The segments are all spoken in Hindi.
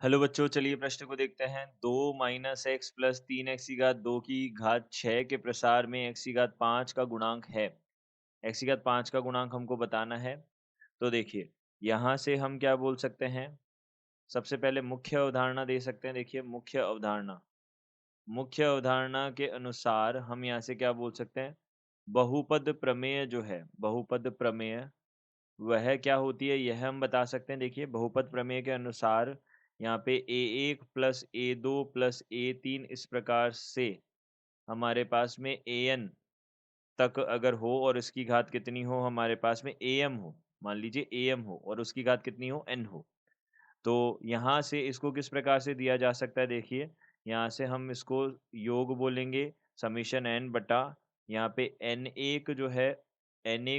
हेलो बच्चों, चलिए प्रश्न को देखते हैं। 2 - x + 3x की घात 2 की घात 6 के प्रसार में x की घात 5 का गुणांक है। x की घात 5 का गुणांक हमको बताना है। तो देखिए, यहाँ से हम क्या बोल सकते हैं। सबसे पहले मुख्य अवधारणा दे सकते हैं। देखिए, मुख्य अवधारणा के अनुसार हम यहाँ से क्या बोल सकते हैं। बहुपद प्रमेय जो है, बहुपद प्रमेय वह क्या होती है, यह हम बता सकते हैं। देखिए, बहुपद प्रमेय के अनुसार यहाँ पे a1 plus a2 plus a3 इस प्रकार से हमारे पास में an तक अगर हो और इसकी घात कितनी हो, हमारे पास में am हो, मान लीजिए am हो और उसकी घात कितनी हो, n हो। तो यहाँ से इसको किस प्रकार से दिया जा सकता है। देखिए, यहाँ से हम इसको योग बोलेंगे समीशन n बटा यहाँ पे n1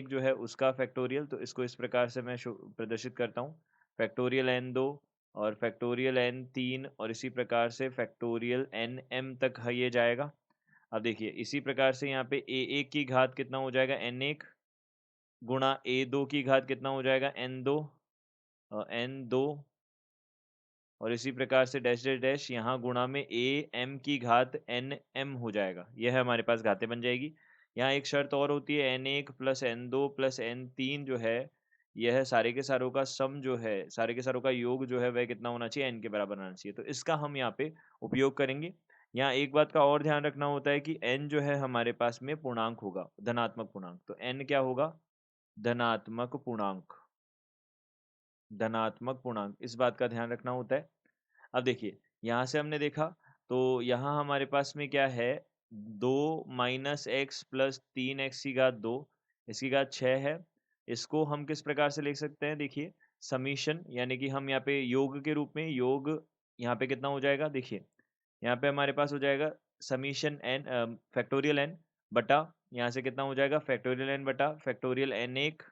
जो है उसका फैक्टोरियल। तो इसको इस प्रकार से मैं प्रदर्शित करता हूँ, फैक्टोरियल n2 और फैक्टोरियल n3 और इसी प्रकार से फैक्टोरियल nm तक है ये जाएगा। अब देखिए, इसी प्रकार से यहाँ पे a1 की घात कितना हो जाएगा, n1 गुणा a2 की घात कितना हो जाएगा, n2 और इसी प्रकार से डैश डैश डैश यहाँ गुणा में ए एम की घात एन एम हो जाएगा। यह है हमारे पास घातें बन जाएगी। यहाँ एक शर्त और होती है, n1 plus n2 plus n3 जो है, यह सारे के सारों का सम जो है, सारे के सारों का योग जो है वह कितना होना चाहिए, n के बराबर होना चाहिए। तो इसका हम यहाँ पे उपयोग करेंगे। यहाँ एक बात का और ध्यान रखना होता है कि n जो है हमारे पास में पूर्णांक होगा, धनात्मक पूर्णांक। तो n क्या होगा, धनात्मक पूर्णांक, धनात्मक पूर्णांक, इस बात का ध्यान रखना होता है। अब देखिए, यहाँ से हमने देखा तो यहाँ हमारे पास में क्या है, 2 - x + 3x की घात 2 इसकी घात 6 है। इसको हम किस प्रकार से लिख सकते हैं। देखिए, समीशन यानी कि हम यहाँ पे योग के रूप में, योग यहाँ पे कितना हो जाएगा। देखिए, यहाँ पे हमारे पास हो जाएगा समीशन n फैक्टोरियल n बटा यहाँ से कितना हो जाएगा, फैक्टोरियल n बटा factorial n1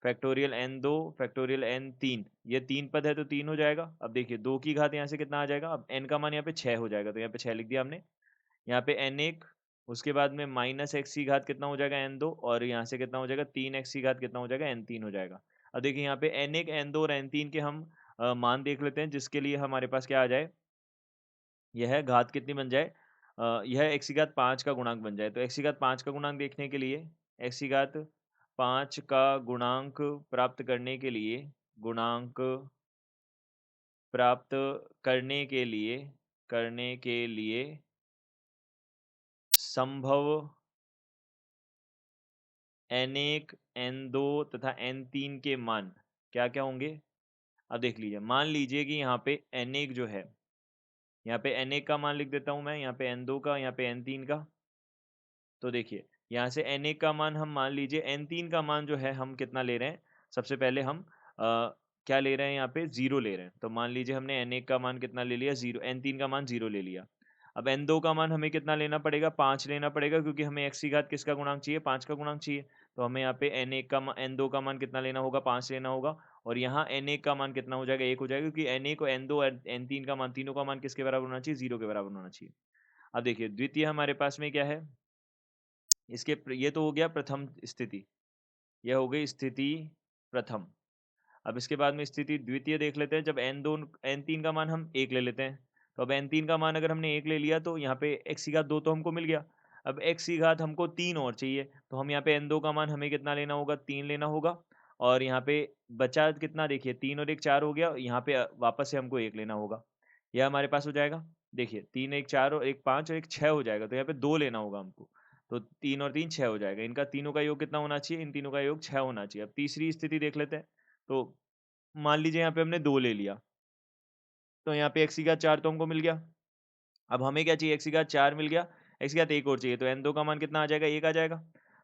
factorial n2 factorial n3। ये 3 पद है तो 3 हो जाएगा। अब देखिए, 2 की घात यहाँ से कितना आ जाएगा, अब n का मान यहाँ पे 6 हो जाएगा, तो यहाँ पे 6 लिख दिया हमने। यहाँ पे n1, उसके बाद में -x की घात कितना हो जाएगा, n2 और यहाँ से कितना हो जाएगा, 3x की घात कितना हो जाएगा, n3 हो जाएगा। अब देखिए, यहाँ पे n1 n2 और n3 के हम मान देख लेते हैं, जिसके लिए हमारे पास क्या आ जाए, यह घात कितनी बन जाए, यह x की घात 5 का गुणांक बन जाए। तो x की घात 5 का गुणांक देखने के लिए, x की घात 5 का गुणांक प्राप्त करने के लिए, गुणांक प्राप्त करने के लिए संभव n1 n2 तथा n3 के मान क्या-क्या होंगे। अब देख लीजिए, मान लीजिए कि यहाँ पे n1 जो है, यहाँ पे n1 का मान लिख देता हूँ मैं, यहाँ पे n2 का, यहाँ पे n3 का। तो देखिए, यहाँ से n1 का मान हम मान लीजिए, n3 का मान जो है हम कितना ले रहे हैं, सबसे पहले हम क्या ले रहे हैं, यहाँ पे 0 ले रहे हैं। तो मान लीजिए हमने n1 का मान कितना ले लिया, 0, n3 का मान 0 ले लिया। अब n2 का मान हमें कितना लेना पड़ेगा, 5 लेना पड़ेगा, क्योंकि हमें x की घात किसका गुणांक चाहिए, 5 का गुणांक चाहिए। तो हमें यहाँ पे n2 का मान कितना लेना होगा, 5 लेना होगा। और यहाँ n1 का मान कितना हो जाएगा, 1 हो जाएगा, क्योंकि n1 और n2 और n3 का मान, तीनों का मान किसके बराबर होना चाहिए, 0 के बराबर होना चाहिए। अब देखिए, द्वितीय हमारे पास में क्या है, ये तो हो गया प्रथम स्थिति, यह हो गई स्थिति प्रथम। अब इसके बाद में स्थिति द्वितीय देख लेते हैं। जब n3 का मान हम 1 ले लेते हैं, तो अब n3 का मान अगर हमने 1 ले लिया तो यहाँ पे x की घात 2 तो हमको मिल गया। अब x की घात हमको 3 और चाहिए, तो हम यहाँ पे n2 का मान हमें कितना लेना होगा, 3 लेना होगा। और यहाँ पे बचा कितना, देखिए 3 और 1 4 हो गया, यहाँ पे वापस से हमको 1 लेना होगा। यह हमारे पास हो जाएगा। देखिए, 3 1 4 और 1 5 और 1 6 हो जाएगा, तो यहाँ पे 2 लेना होगा हमको। तो 3 और 3 6 हो जाएगा। इनका तीनों का योग कितना होना चाहिए, इन तीनों का योग 6 होना चाहिए। अब तीसरी स्थिति देख लेते हैं। तो मान लीजिए यहाँ पे हमने 2 ले लिया, तो यहाँ पे x की घात 4 तो हमको मिल गया। अब हमें क्या चाहिए, x की घात 4 मिल गया, x की घात 1 और चाहिए, तो n2 का मान कितना आ जाएगा, 1 आ जाएगा।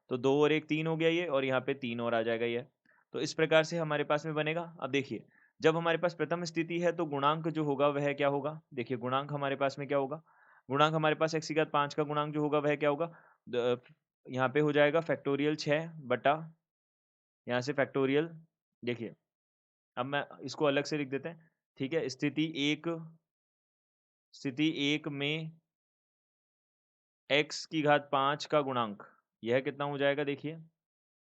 तो 2 और 1 3 हो गया ये, और यहाँ पे 3 और आ जाएगा ये। तो इस प्रकार से हमारे पास में बनेगा। अब देखिए, जब हमारे पास प्रथम स्थिति है तो गुणांक जो होगा वह क्या होगा। देखिए, गुणांक हमारे पास में क्या होगा, गुणांक हमारे पास x की घात 5 का गुणांक जो होगा वह क्या होगा, यहाँ पे हो जाएगा फैक्टोरियल 6 बटा यहाँ से फैक्टोरियल। देखिए, अब मैं इसको अलग से लिख देते हैं, ठीक है। स्थिति 1 में x की घात 5 का गुणांक, यह कितना हो जाएगा, देखिए,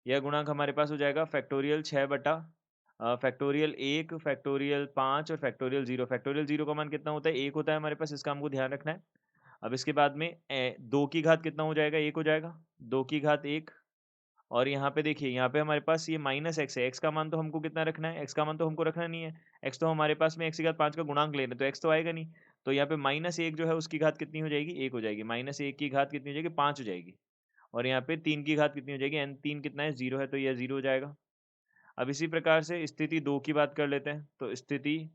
यह गुणांक हमारे पास हो जाएगा फैक्टोरियल 6 बटा फैक्टोरियल 1, फैक्टोरियल 5 और फैक्टोरियल 0। फैक्टोरियल 0 का मान कितना होता है? 1 होता है हमारे पास, इसका हमको ध्यान रखना है। अब इसके बाद में 2 की घात कितना हो जाएगा? 1 हो जाएगा। 2 की घात 1, और यहाँ पे देखिए, यहाँ पे हमारे पास ये माइनस एक्स है। एक्स का मान तो हमको कितना रखना है? एक्स का मान तो हमको रखना नहीं है। एक्स तो हमारे पास में एक्स की घात 5 का गुणांक ले रहे हैं, तो एक्स तो आएगा नहीं। तो यहाँ पे माइनस 1 जो है उसकी घात कितनी हो जाएगी? 1 हो जाएगी। माइनस 1 की घात कितनी हो जाएगी? 5 हो जाएगी। और यहाँ पे 3 की घात कितनी हो जाएगी? एन 3 कितना है? 0 है, तो यह 0 हो जाएगा। अब इसी प्रकार से स्थिति 2 की बात कर लेते हैं। तो स्थिति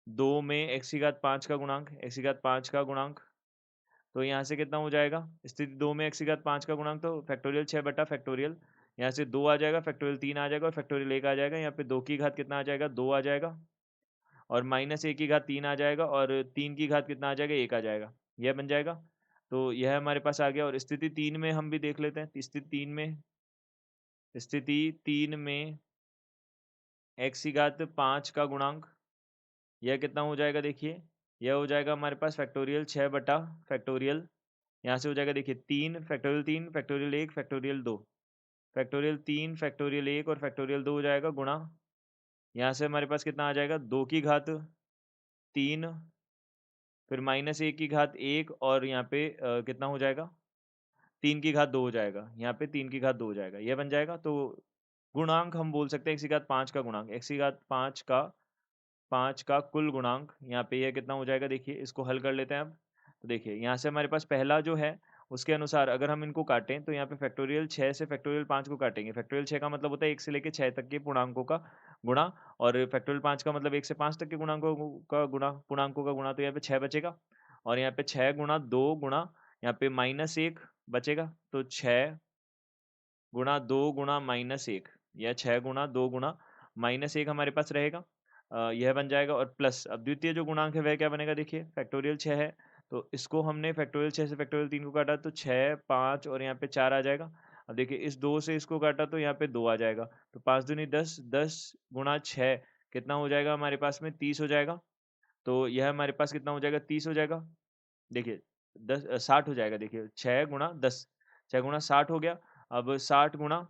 2 में एक्स की घात 5 का गुणांक, एक्स की घात 5 का गुणांक, तो यहाँ से कितना हो जाएगा? स्थिति 2 में एक्स की घात 5 का गुणांक, तो फैक्टोरियल 6 बटा फैक्टोरियल, यहाँ से 2 आ जाएगा, फैक्टोरियल 3 आ जाएगा और फैक्टोरियल 1 आ जाएगा। यहाँ पे 2 की घात कितना आ जाएगा? 2 आ जाएगा, और माइनस 1 की घात 3 आ जाएगा, और 3 की घात कितना आ जाएगा? 1 आ जाएगा। यह बन जाएगा। तो यह हमारे पास आ गया। और स्थिति 3 में हम भी देख लेते हैं। स्थिति 3 में एक्स की घात 5 का गुणांक, यह कितना हो जाएगा? देखिए, यह हो जाएगा हमारे पास फैक्टोरियल 6 बटा फैक्टोरियल, यहाँ से हो जाएगा देखिए 3 फैक्टोरियल 1 फैक्टोरियल 2, फैक्टोरियल 3 फैक्टोरियल 1 और फैक्टोरियल 2 हो जाएगा गुणा, यहाँ से हमारे पास कितना आ जाएगा? 2 की घात 3, फिर माइनस 1 की घात 1, और यहाँ पे कितना हो जाएगा? 3 की घात 2 हो जाएगा। यहाँ पे 3 की घात 2 हो जाएगा। यह बन जाएगा। तो गुणांक हम बोल सकते हैं एक्स की घात 5 का गुणांक, एक्स की घात 5 का कुल गुणांक, यहाँ पे यह कितना हो जाएगा? देखिए, इसको हल कर लेते हैं अब। तो देखिए, यहाँ से हमारे पास पहला जो है उसके अनुसार अगर हम इनको काटें, तो यहाँ पे फैक्टोरियल 6 से फैक्टोरियल 5 को काटेंगे। फैक्टोरियल 6 का मतलब होता है 1 से लेके 6 तक के पूर्णांकों का गुणा, और फैक्टोरियल 5 का मतलब 1 से 5 तक के पूर्णांकों का गुणा, तो यहाँ पे 6 बचेगा। और यहाँ पे 6 गुणा 2 गुणा, यहाँ पे माइनस 1 बचेगा, तो 6 गुणा 2 गुणा माइनस 1, या 6 गुणा 2 गुणा माइनस 1 हमारे पास रहेगा। यह बन जाएगा, और प्लस अब द्वितीय जो गुणांक है वह क्या बनेगा? देखिए, फैक्टोरियल 6 है, तो इसको हमने फैक्टोरियल 6 से फैक्टोरियल 3 को काटा, तो 6 5 और यहाँ पे 4 आ जाएगा। अब देखिए, इस 2 से इसको काटा तो यहाँ पे 2 आ जाएगा, तो 5 दूनी 10, 10 गुणा 6 कितना हो जाएगा हमारे पास में? 30 हो जाएगा। तो यह हमारे पास कितना हो जाएगा? 30 हो जाएगा। देखिए, 60 हो जाएगा। देखिए, 6 गुणा 10, 6 गुणा 60 हो गया। अब 60 गुणा,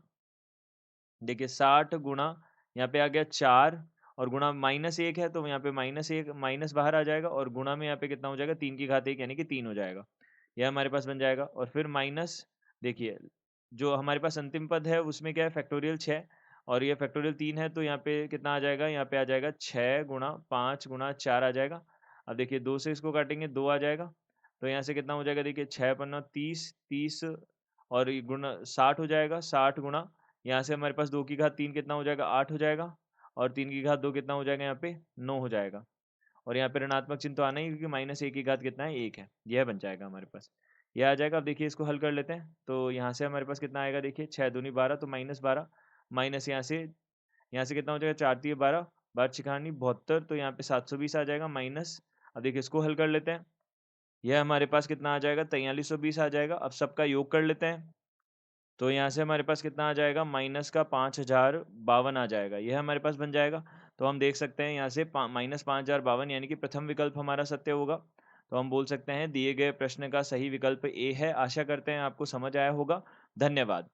देखिए 60 गुणा, यहाँ पे आ गया 4, और गुणा माइनस 1 है, तो यहाँ पे माइनस 1 माइनस बाहर आ जाएगा, और गुणा में यहाँ पे कितना हो जाएगा? 3 की घात 1 यानी कि 3 हो जाएगा। यह हमारे पास बन जाएगा। और फिर माइनस, देखिए, जो हमारे पास अंतिम पद है उसमें क्या है? फैक्टोरियल 6, और ये फैक्टोरियल 3 है, तो यहाँ पे कितना आ जाएगा? यहाँ पे आ जाएगा 6 गुणा 5 गुणा 4 आ जाएगा। अब देखिए, 2 से इसको काटेंगे, 2 आ जाएगा, तो यहाँ से कितना हो जाएगा? देखिए, 6 पन्ना 30, 30, और ये गुणा 60 हो जाएगा। 60 गुणा, यहाँ से हमारे पास 2 की घात 3 कितना हो जाएगा? 8 हो जाएगा, और 3 की घात 2 कितना हो जाएगा? यहाँ पे 9 हो जाएगा। और यहाँ पे ऋणात्मक चिन्ह तो आना ही है, क्योंकि माइनस 1 की घात कितना है? 1 है। यह बन जाएगा हमारे पास। यह आ जाएगा। अब देखिए, इसको हल कर लेते हैं। तो यहाँ से हमारे पास कितना आएगा? देखिए, 6 दूनी 12, तो माइनस 12, माइनस यहाँ से कितना हो जाएगा? 4 तिये 12, 12 छिकानी 72, तो यहाँ पे 720 आ जाएगा माइनस। अब देखिए, इसको हल कर लेते हैं। यह हमारे पास कितना आ जाएगा? 4320 आ जाएगा। अब सबका योग कर लेते हैं। तो यहाँ से हमारे पास कितना आ जाएगा? माइनस का 5052 आ जाएगा। यह हमारे पास बन जाएगा। तो हम देख सकते हैं यहाँ से माइनस 5052, यानी कि प्रथम विकल्प हमारा सत्य होगा। तो हम बोल सकते हैं दिए गए प्रश्न का सही विकल्प ए है। आशा करते हैं आपको समझ आया होगा। धन्यवाद।